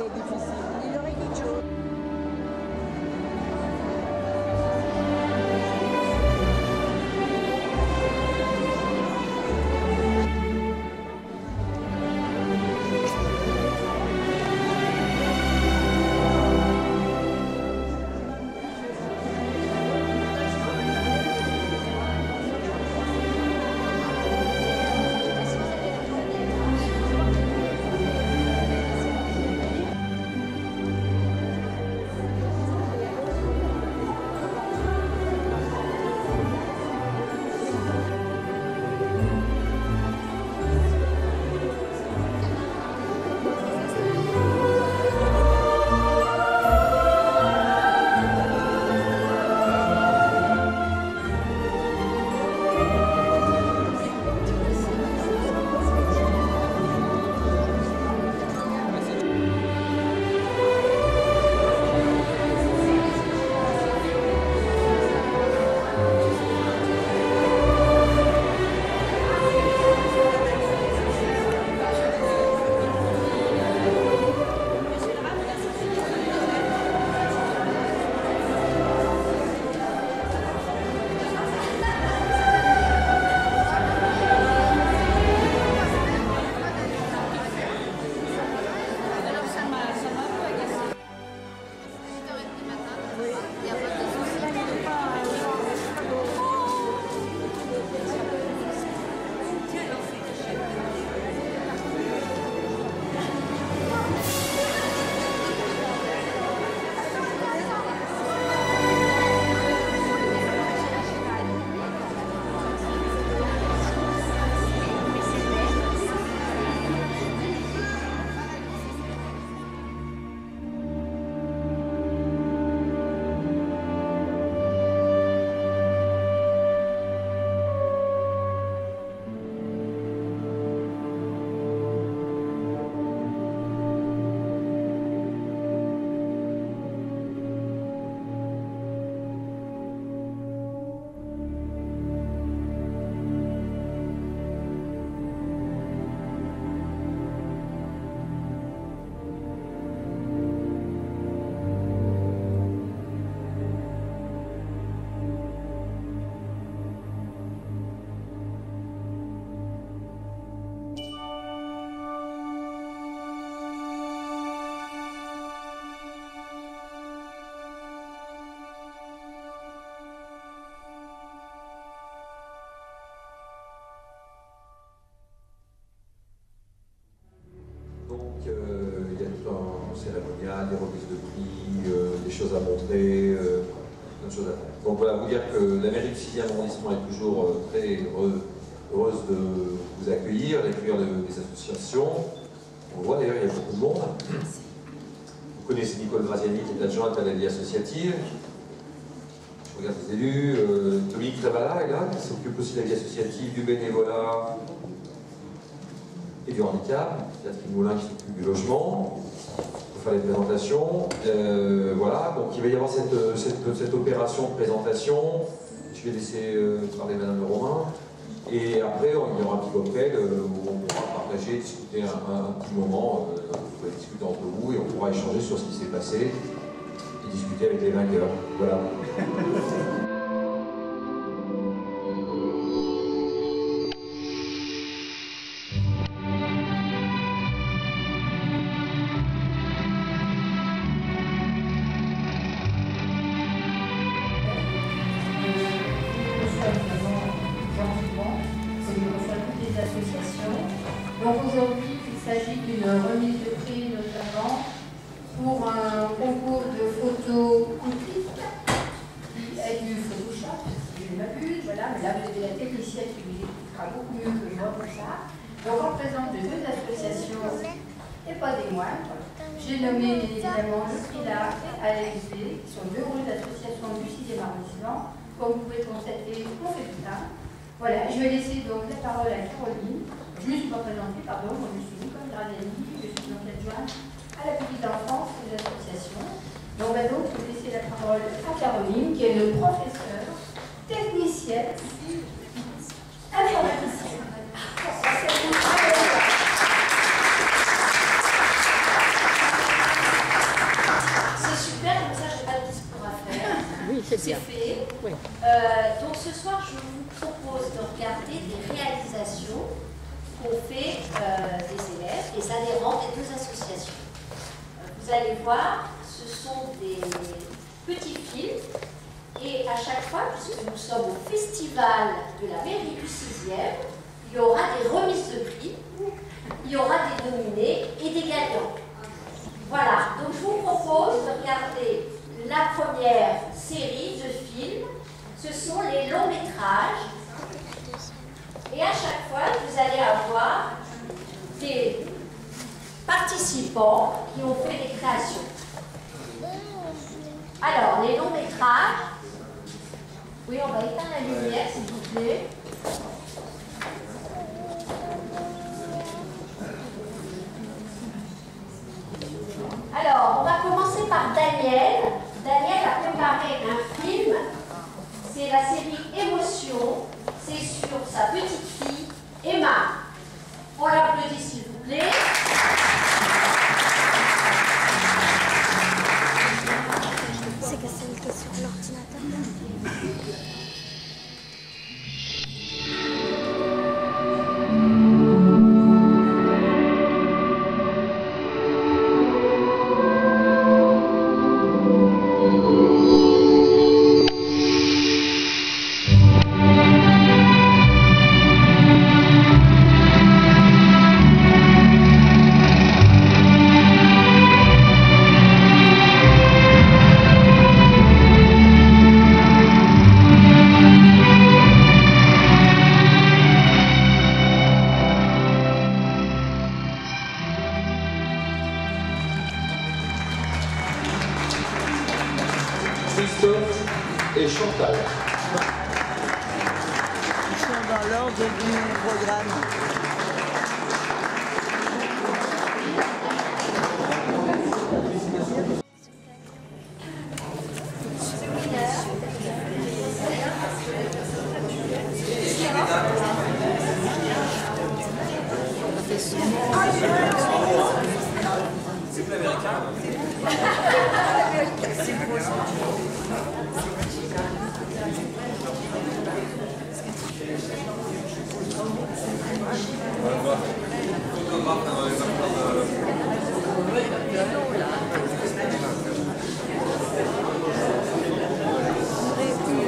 été difficile. Il aurait quelque chose. Il y a tout un cérémonial, des remises de prix, des choses à montrer, plein de choses à faire. Donc voilà, vous dire que la mairie du 6e arrondissement est toujours très heureuse de vous accueillir, d'accueillir des associations. On voit d'ailleurs, il y a beaucoup de monde. Vous connaissez Nicole Graziani, qui est adjointe à la vie associative. Je regarde les élus. Dominique Travala est là, qui s'occupe aussi de la vie associative, du bénévolat et du handicap. Catherine Moulin qui s'occupe du logement. Pour faire les présentations. Voilà, donc il va y avoir cette opération de présentation. Je vais laisser parler Madame Le Romain. Et après, il y aura un petit cocktail où on pourra partager, discuter un petit moment. Vous pouvez discuter entre vous et on pourra échanger sur ce qui s'est passé et discuter avec les vainqueurs. Voilà. Donc aujourd'hui, il s'agit d'une remise de prix notamment pour un concours de photos coulisses et du Photoshop, si je ne m'abuse, voilà, mais là vous avez la technicienne qui vous expliquera beaucoup mieux que moi pour ça. Donc on représente deux associations et pas des moindres. J'ai nommé bien évidemment le PRILA et ALXD, qui sont deux grosses associations du 6e arrondissement. Comme vous pouvez constater, on fait tout ça. Voilà, je vais laisser donc la parole à Caroline. Juste pour présenter, pardon, moi je suis Nicole Graziani, je suis donc adjointe à la petite enfance de l'association. Donc on va donc laisser la parole à Caroline, qui est une professeure, technicienne, informaticienne. c'est fait. Oui. Donc ce soir, je vous propose de regarder des réalisations qu'ont fait des élèves, des adhérents des deux associations. Vous allez voir, ce sont des petits films. Et à chaque fois, puisque nous sommes au festival de la mairie du 6e, il y aura des remises de prix, il y aura des nominés et des gagnants. Voilà, donc je vous propose de regarder la première série de films. Ce sont les longs métrages. Et à chaque fois, vous allez avoir des participants qui ont fait des créations. Alors, les longs métrages. Oui, on va éteindre la lumière, s'il vous plaît. Alors, on va commencer par Daniel. Daniel a préparé un film. C'est la série Émotion. C'est sur sa petite fille, Emma. On l'applaudit, s'il vous plaît. C'est que celle qui est sur l'ordinateur. Christophe et Chantal. Ils sont dans l'ordre du programme.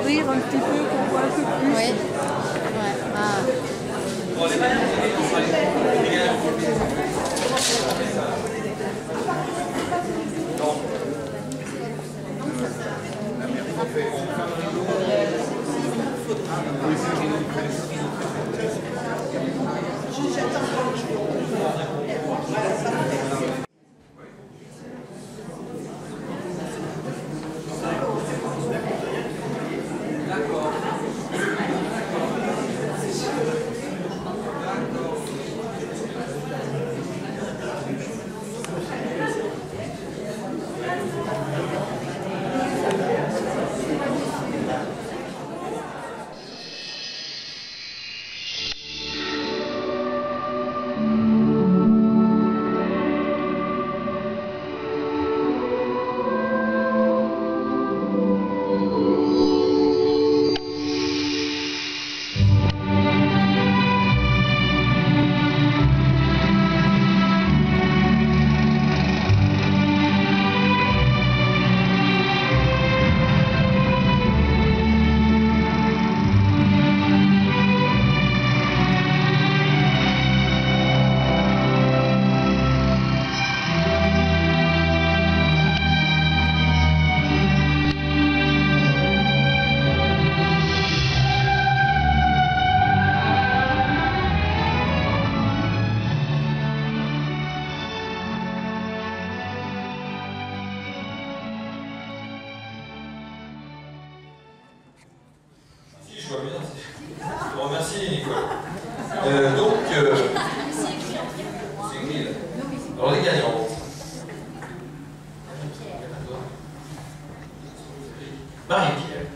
Ouvrir un petit peu pour voir un peu plus. Oui. Ouais. Ah. Je vous remercie, Nicole. Donc, c'est écrit là. Alors, les gagnantes. Marie-Pierre.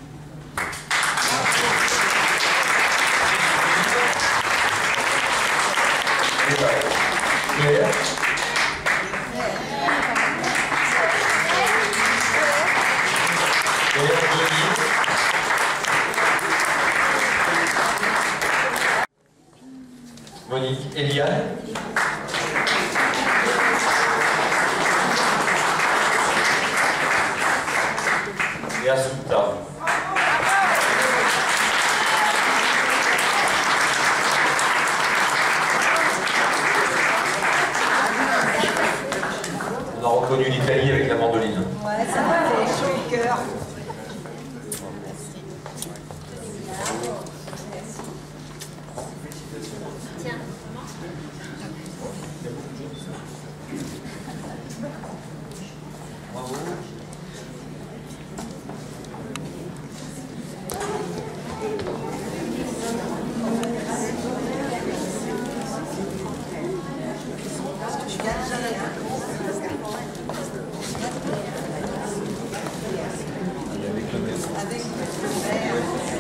Claire. Claire, Denis. et Assunta. On a reconnu l'Italie avec la mandoline. Ouais, ça m'a fait chaud au cœur.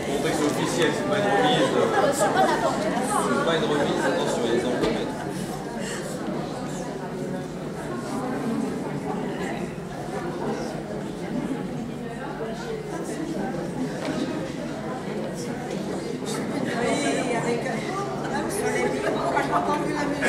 Contexte officiel, c'est pas une remise. C'est pas une remise, attention, il y a des enveloppes. Oui, avec sur les micros, moi je n'entends plus la musique.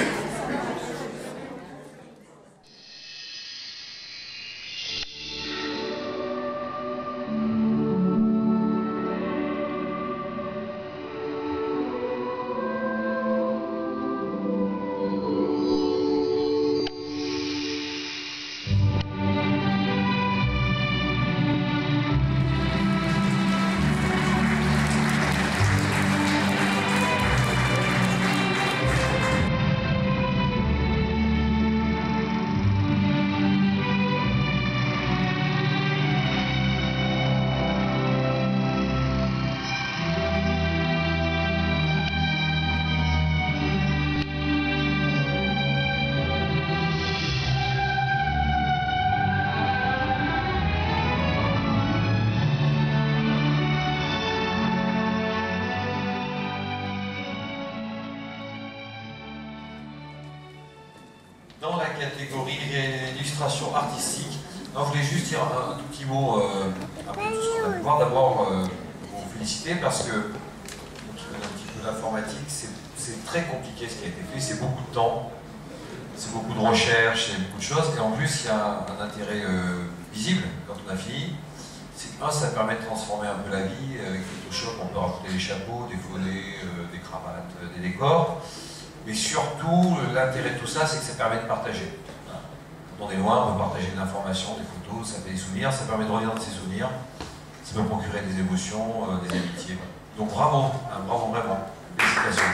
Dans la catégorie illustration artistique, je voulais juste dire un tout petit mot après tout ce qu'on a pu voir. D'abord, vous féliciter parce que, qui connaît un petit peu l'informatique, c'est très compliqué ce qui a été fait, c'est beaucoup de temps, c'est beaucoup de recherche, c'est beaucoup de choses, et en plus il y a un intérêt visible quand on a fini. C'est que, ça permet de transformer un peu la vie. Avec Photoshop, on peut rajouter des chapeaux, des follets, des cravates, des décors. Mais surtout, l'intérêt de tout ça, c'est que ça permet de partager. Quand on est loin, on peut partager de l'information, des photos, ça fait des souvenirs, ça permet de revenir de ses souvenirs, ça peut procurer des émotions, des amitiés. Donc bravo, bravo vraiment. Félicitations.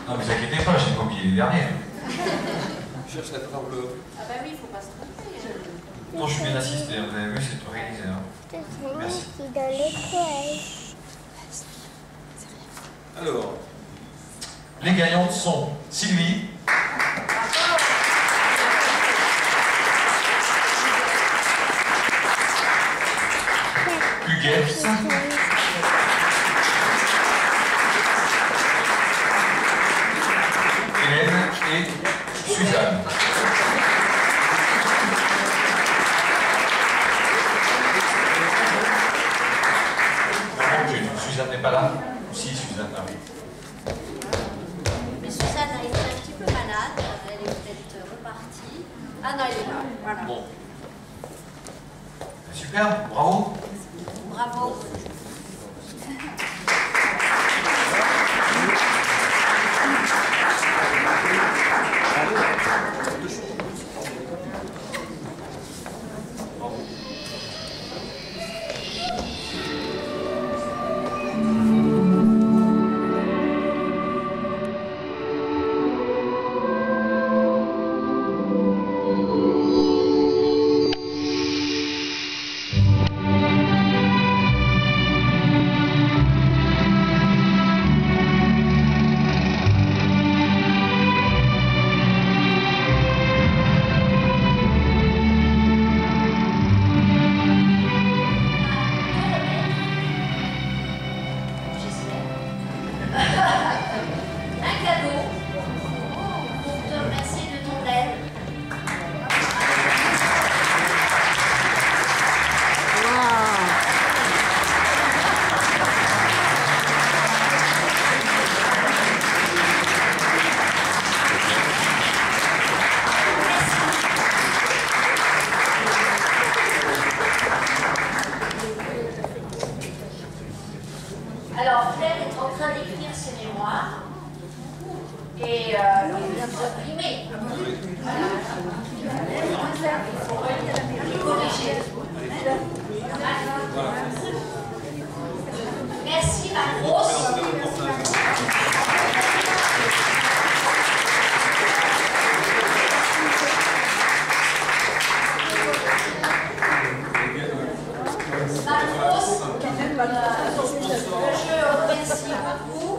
Non, mais vous inquiétez pas, j'ai pas oublié les derniers. Je cherche la fleur bleue. Ah bah oui, il ne faut pas se tromper. Non, je suis bien assisté, vous avez vu, c'est organisé. Hein. Merci. Alors, les gagnantes sont Sylvie, Huguette, Hélène et Suzanne. Suzanne n'est pas là? Si, Suzanne arrive. Mais Suzanne a été un petit peu malade, elle est peut-être repartie. Ah non, elle est là, voilà. Bon. Super, bravo. Bravo. père est en train d'écrire ses mémoires et il les imprimer. Il faut corriger. Merci, ma grosse. Je remercie beaucoup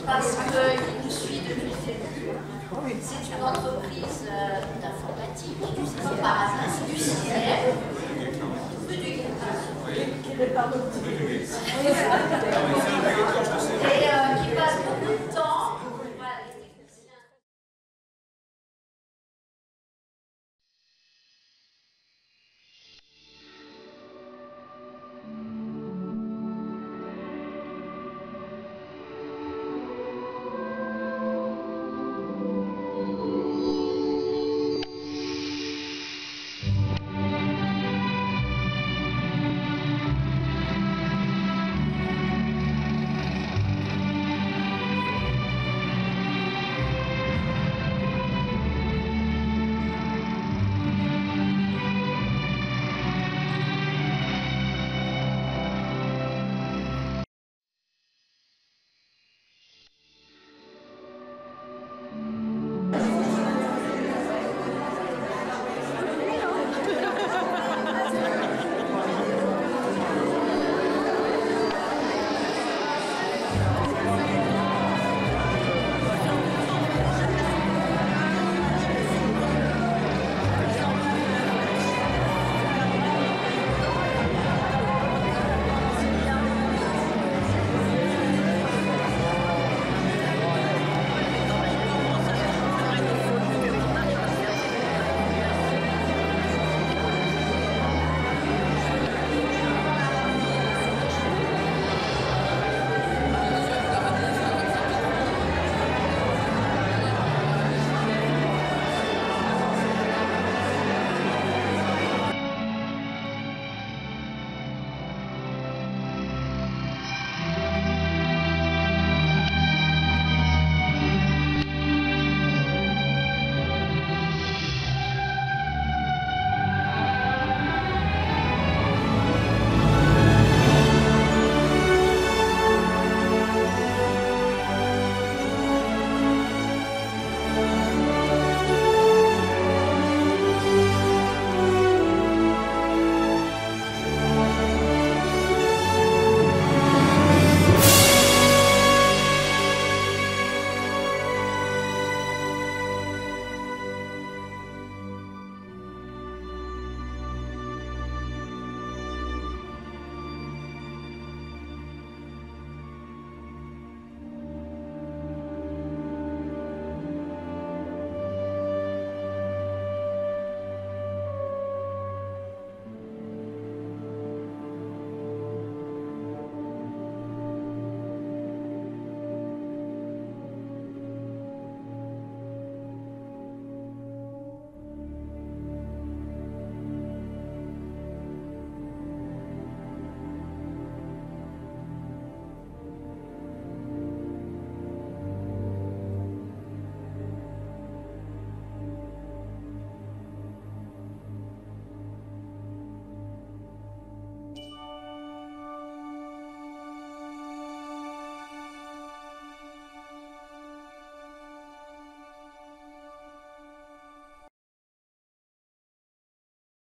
parce qu'il nous suit depuis février. C'est une entreprise d'informatique, comme par hasard, c'est du CIR, rue du Guérin.